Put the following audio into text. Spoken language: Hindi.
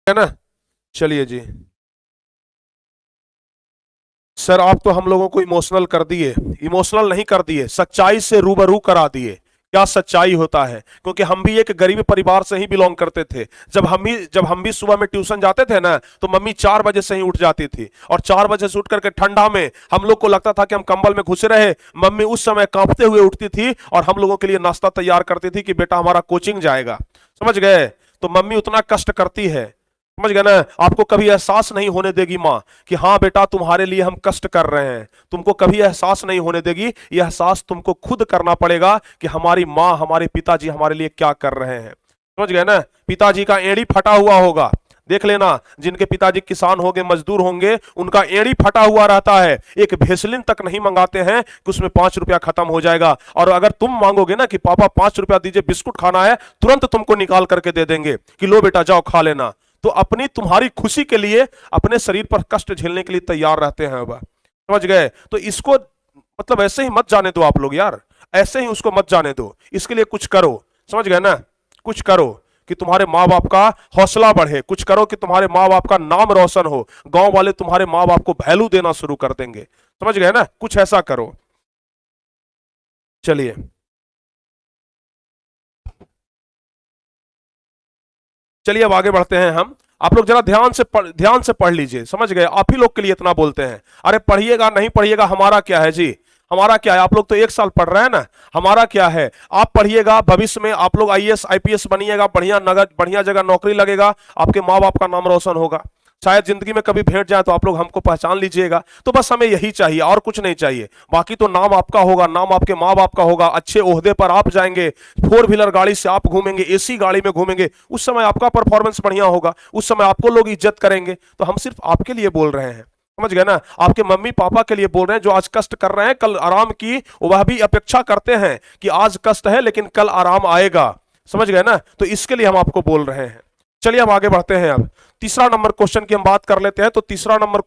है ना। चलिए जी, सर आप तो हम लोगों को इमोशनल कर दिए। इमोशनल नहीं कर दिए, सच्चाई से रूबरू करा दिए। क्या सच्चाई होता है, क्योंकि हम भी एक गरीब परिवार से ही बिलोंग करते थे। जब हम भी सुबह में ट्यूशन जाते थे ना, तो मम्मी 4 बजे से ही उठ जाती थी, और 4 बजे से उठ करके ठंडा में हम लोग को लगता था कि हम कंबल में घुसे रहे। मम्मी उस समय कांपते हुए उठती थी और हम लोगों के लिए नाश्ता तैयार करती थी कि बेटा हमारा कोचिंग जाएगा। समझ गए। तो मम्मी उतना कष्ट करती है, समझ गए ना। आपको कभी एहसास नहीं होने देगी माँ कि हाँ बेटा तुम्हारे लिए हम कष्ट कर रहे हैं। तुमको कभी एहसास नहीं होने देगी, यह एहसास तुमको खुद करना पड़ेगा कि हमारी माँ हमारे पिताजी हमारे लिए क्या कर रहे हैं। समझ गए ना। पिताजी का एड़ी फटा हुआ होगा, देख लेना, जिनके पिताजी किसान होंगे मजदूर होंगे उनका एड़ी फटा हुआ रहता है। एक भेसलिन तक नहीं मंगाते हैं कि उसमें 5 रुपया खत्म हो जाएगा, और अगर तुम मांगोगे ना कि पापा 5 रुपया दीजिए बिस्कुट खाना है, तुरंत तुमको निकाल करके दे देंगे कि लो बेटा जाओ खा लेना। तो अपनी तुम्हारी खुशी के लिए अपने शरीर पर कष्ट झेलने के लिए तैयार रहते हैं। अब समझ गए। तो इसको मतलब ऐसे ही मत जाने दो आप लोग यार, ऐसे ही उसको मत जाने दो, इसके लिए कुछ करो। समझ गए ना। कुछ करो कि तुम्हारे माँ बाप का हौसला बढ़े, कुछ करो कि तुम्हारे माँ बाप का नाम रोशन हो, गांव वाले तुम्हारे माँ बाप को वैल्यू देना शुरू कर देंगे। समझ गए ना। कुछ ऐसा करो। चलिए चलिए अब आगे बढ़ते हैं हम। आप लोग जरा ध्यान से पढ़ लीजिए। समझ गए। आप ही लोग के लिए इतना बोलते हैं। अरे पढ़िएगा नहीं पढ़िएगा हमारा क्या है जी। हमारा क्या है, आप लोग तो 1 साल पढ़ रहे हैं ना। हमारा क्या है, आप पढ़िएगा, भविष्य में आप लोग आईएएस आईपीएस बनिएगा, बढ़िया नगर बढ़िया जगह नौकरी लगेगा, आपके माँ बाप का नाम रोशन होगा। शायद जिंदगी में कभी भेंट जाए तो आप लोग हमको पहचान लीजिएगा। तो बस हमें यही चाहिए और कुछ नहीं चाहिए। बाकी तो नाम आपका होगा, नाम आपके माँ बाप का होगा, अच्छे ओहदे पर आप जाएंगे, 4 व्हीलर गाड़ी से आप घूमेंगे, एसी गाड़ी में घूमेंगे, उस समय आपका परफॉर्मेंस बढ़िया होगा, उस समय आपको लोग इज्जत करेंगे। तो हम सिर्फ आपके लिए बोल रहे हैं। समझ गए ना। आपके मम्मी पापा के लिए बोल रहे हैं जो आज कष्ट कर रहे हैं, कल आराम की वह भी अपेक्षा करते हैं कि आज कष्ट है लेकिन कल आराम आएगा। समझ गए ना। तो इसके लिए हम आपको बोल रहे हैं। चलिए हम आगे बढ़ते हैं। अब तीसरा नंबर क्वेश्चन की हम बात कर लेते हैं। तो तीसरा नंबर